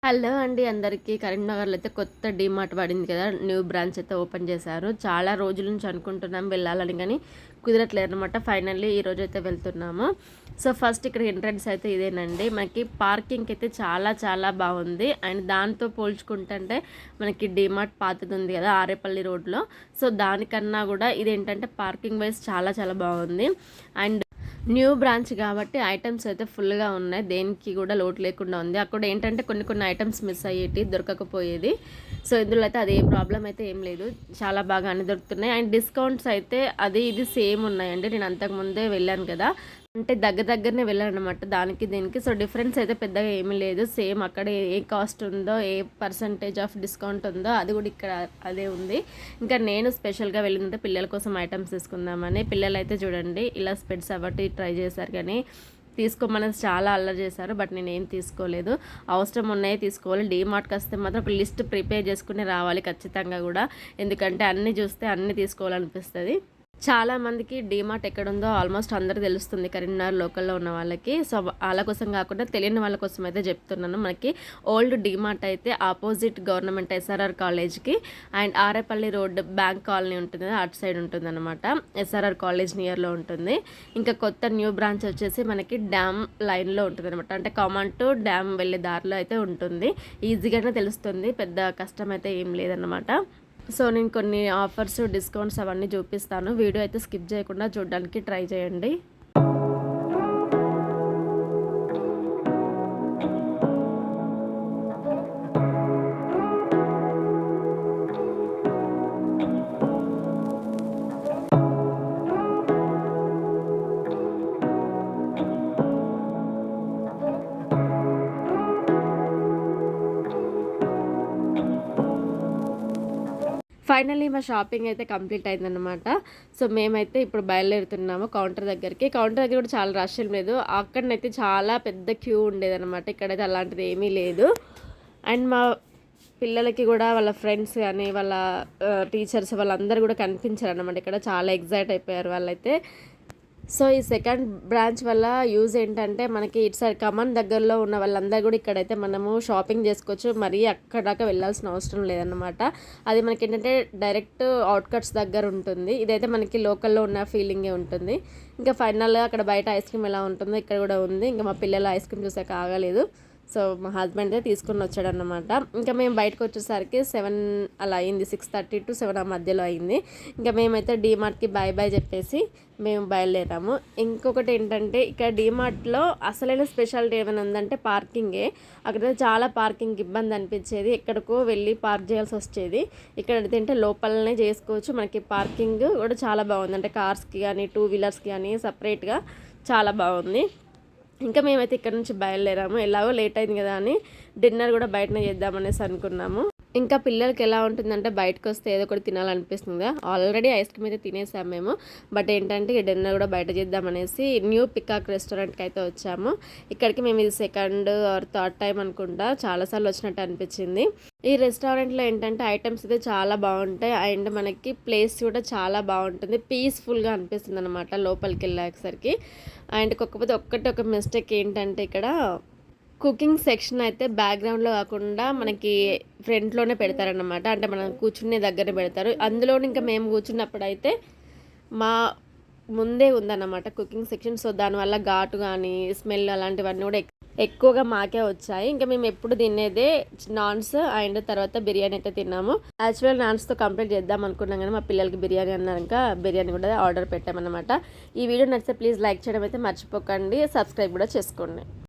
Hello అండి అందరికీ. కరీంనగర్లో అయితే కొత్త డీమార్ట్ పడింది కదా, న్యూ బ్రాంచ్ అయితే ఓపెన్ చేశారు. చాలా రోజుల నుంచి అనుకుంటున్నాం వెళ్ళాలని, కానీ కుదరట్లేదు అనమాట. ఫైనల్లీ ఈరోజు అయితే వెళ్తున్నాము. సో ఫస్ట్ ఇక్కడ ఎంట్రన్స్ అయితే ఇదేనండి. మనకి పార్కింగ్ అయితే చాలా చాలా బాగుంది. అండ్ దాంతో పోల్చుకుంటే మనకి డీమార్ట్ పాతది ఉంది కదా ఆరేపల్లి రోడ్లో, సో దానికన్నా కూడా ఇదేంటంటే పార్కింగ్ వైజ్ చాలా చాలా బాగుంది. అండ్ న్యూ బ్రాంచ్ కాబట్టి ఐటమ్స్ అయితే ఫుల్గా ఉన్నాయి, దేనికి కూడా లోటు లేకుండా ఉంది. అక్కడ ఏంటంటే కొన్ని ఐటమ్స్ మిస్ అయ్యేటి, దొరకకపోయేది. సో ఇందులో అయితే అదే ప్రాబ్లం అయితే ఏం లేదు, చాలా బాగా అన్ని దొరుకుతున్నాయి. అండ్ డిస్కౌంట్స్ అయితే అది ఇది సేమ్ ఉన్నాయండి. నేను అంతకుముందే వెళ్ళాను కదా, అంటే దగ్గరనే వెళ్ళాను అనమాట దానికి దీనికి. సో డిఫరెన్స్ అయితే పెద్దగా ఏమీ లేదు, సేమ్ అక్కడ ఏ కాస్ట్ ఉందో, ఏ పర్సంటేజ్ ఆఫ్ డిస్కౌంట్ ఉందో అది కూడా ఇక్కడ అదే ఉంది. ఇంకా నేను స్పెషల్గా వెళ్ళిందంటే పిల్లల కోసం ఐటమ్స్ తీసుకుందామని. పిల్లలు అయితే చూడండి ఇలా స్పెడ్స్ అవ్వటి ట్రై చేశారు, కానీ తీసుకోమని చాలా అల్లరి చేశారు. బట్ నేను ఏం తీసుకోలేదు, అవసరం ఉన్నాయే తీసుకోవాలి. డీమార్ట్కి వస్తే మాత్రం ఒక లిస్ట్ ప్రిపేర్ చేసుకుని రావాలి ఖచ్చితంగా కూడా, ఎందుకంటే అన్నీ చూస్తే అన్నీ తీసుకోవాలనిపిస్తుంది. చాలామందికి డీమార్ట్ ఎక్కడుందో ఆల్మోస్ట్ అందరూ తెలుస్తుంది కరీంనగర్ లోకల్లో ఉన్న వాళ్ళకి. సో వాళ్ళ కోసం కాకుండా తెలియని వాళ్ళ కోసం అయితే చెప్తున్నాను. మనకి ఓల్డ్ డీమార్ట్ అయితే ఆపోజిట్ గవర్నమెంట్ ఎస్ఆర్ఆర్ కాలేజ్కి and Arepalli road bank colony ఉంటుంది, అటు సైడ్ ఉంటుంది అనమాట. ఎస్ఆర్ఆర్ కాలేజ్ నియర్లో ఉంటుంది. ఇంకా కొత్త న్యూ బ్రాంచ్ వచ్చేసి మనకి డ్యామ్ లైన్లో ఉంటుంది అనమాట, అంటే కామన్ టు డ్యామ్ వెళ్ళే దారిలో అయితే ఉంటుంది. ఈజీగానే తెలుస్తుంది, పెద్ద కష్టం అయితే ఏం లేదన్నమాట. సో నేను కొన్ని ఆఫర్స్, డిస్కౌంట్స్ అవన్నీ చూపిస్తాను. వీడియో అయితే స్కిప్ చేయకుండా చూడడానికి ట్రై చేయండి. ఫైనల్లీ మా షాపింగ్ అయితే కంప్లీట్ అయిందనమాట. సో మేమైతే ఇప్పుడు బయలుదేరుతున్నాము కౌంటర్ దగ్గరికి. కౌంటర్ దగ్గర కూడా చాలా రష్ ఏం లేదు, అక్కడనైతే చాలా పెద్ద క్యూ ఉండేదన్నమాట. ఇక్కడైతే అలాంటిది ఏమీ లేదు. అండ్ మా పిల్లలకి కూడా వాళ్ళ ఫ్రెండ్స్ కానీ వాళ్ళ టీచర్స్ వాళ్ళందరూ కూడా కనిపించారు అనమాట. ఇక్కడ చాలా ఎగ్జైట్ అయిపోయారు వాళ్ళైతే. సో ఈ సెకండ్ బ్రాంచ్ వల్ల యూజ్ ఏంటంటే మనకి ఇటు సైడ్ కమాన్ దగ్గరలో ఉన్న వాళ్ళందరూ కూడా ఇక్కడైతే మనము షాపింగ్ చేసుకోవచ్చు, మరీ అక్కడ దాకా వెళ్ళాల్సిన అవసరం లేదన్నమాట. అది మనకి ఏంటంటే డైరెక్ట్ అవుట్కట్స్ దగ్గర ఉంటుంది. ఇదైతే మనకి లోకల్లో ఉన్న ఫీలింగే ఉంటుంది. ఇంకా ఫైనల్గా అక్కడ బయట ఐస్ క్రీమ్ ఎలా ఉంటుందో ఇక్కడ కూడా ఉంది. ఇంకా మా పిల్లలు ఐస్ క్రీమ్ చూసాక ఆగలేదు. సో మా హస్బెండ్ అయితే తీసుకుని వచ్చాడన్నమాట. ఇంకా మేము బయటకు వచ్చేసరికి 7 అలా అయింది, 6:30 to 7 ఆ మధ్యలో అయింది. ఇంకా మేమైతే డీమార్ట్కి బాయ్ చెప్పేసి మేము బయలుదేరాము. ఇంకొకటి ఏంటంటే ఇక్కడ డీమార్ట్లో అసలైన స్పెషాలిటీ ఏమైనా ఉందంటే పార్కింగే. అక్కడైతే చాలా పార్కింగ్ ఇబ్బంది అనిపించేది, ఎక్కడికో వెళ్ళి పార్క్ చేయాల్సి వచ్చేది. ఇక్కడ తింటే లోపలనే చేసుకోవచ్చు. మనకి పార్కింగ్ కూడా చాలా బాగుంది, అంటే కార్స్కి కానీ 2 వీలర్స్కి కానీ సపరేట్గా చాలా బాగుంది. ఇంకా మేమైతే ఇక్కడ నుంచి బయలుదేరాము. ఎలాగో లేట్ అయింది కదా అని డిన్నర్ కూడా బయటనే చేద్దామనేసి అనుకున్నాము. ఇంకా పిల్లలకి ఎలా ఉంటుందంటే బయటకు వస్తే ఏదో ఒకటి తినాలనిపిస్తుంది కదా. ఆల్రెడీ ఐస్ క్రీమ్ అయితే తినేసాము మేము, బట్ ఏంటంటే ఈ డిన్నర్ కూడా బయట చేద్దామనేసి న్యూ పికాక్ రెస్టారెంట్కి అయితే వచ్చాము. ఇక్కడికి మేము ఇది సెకండ్ ఆర్ థర్డ్ టైం అనుకుంటా, చాలాసార్లు వచ్చినట్టు అనిపించింది. ఈ రెస్టారెంట్లో ఏంటంటే ఐటమ్స్ అయితే చాలా బాగుంటాయి, అండ్ మనకి ప్లేస్ కూడా చాలా బాగుంటుంది, పీస్ఫుల్గా అనిపిస్తుంది అనమాట లోపలికి వెళ్ళేసరికి. అండ్ కాకపోతే ఒక మిస్టేక్ ఏంటంటే ఇక్కడ కుకింగ్ సెక్షన్ అయితే బ్యాక్గ్రౌండ్లో కాకుండా మనకి ఫ్రంట్లోనే పెడతారనమాట, అంటే మనం కూర్చునే దగ్గర పెడతారు. అందులో ఇంకా మేము కూర్చున్నప్పుడు అయితే మా ముందే ఉందన్నమాట కుకింగ్ సెక్షన్. సో దానివల్ల ఘాటు కానీ స్మెల్ అలాంటివన్నీ కూడా ఎక్కువగా మాకే వచ్చాయి. ఇంకా మేము ఎప్పుడు తినేదే నాన్స్ అండ్ తర్వాత బిర్యానీ అయితే తిన్నాము. యాక్చువల్ నాన్స్తో కంప్లీట్ చేద్దాం అనుకున్నాం, కానీ మా పిల్లలకి బిర్యానీ అన్నాక బిర్యానీ కూడా ఆర్డర్ పెట్టామన్నమాట. ఈ వీడియో నచ్చితే ప్లీజ్ లైక్ చేయడం అయితే మర్చిపోకండి, సబ్స్క్రైబ్ కూడా చేసుకోండి.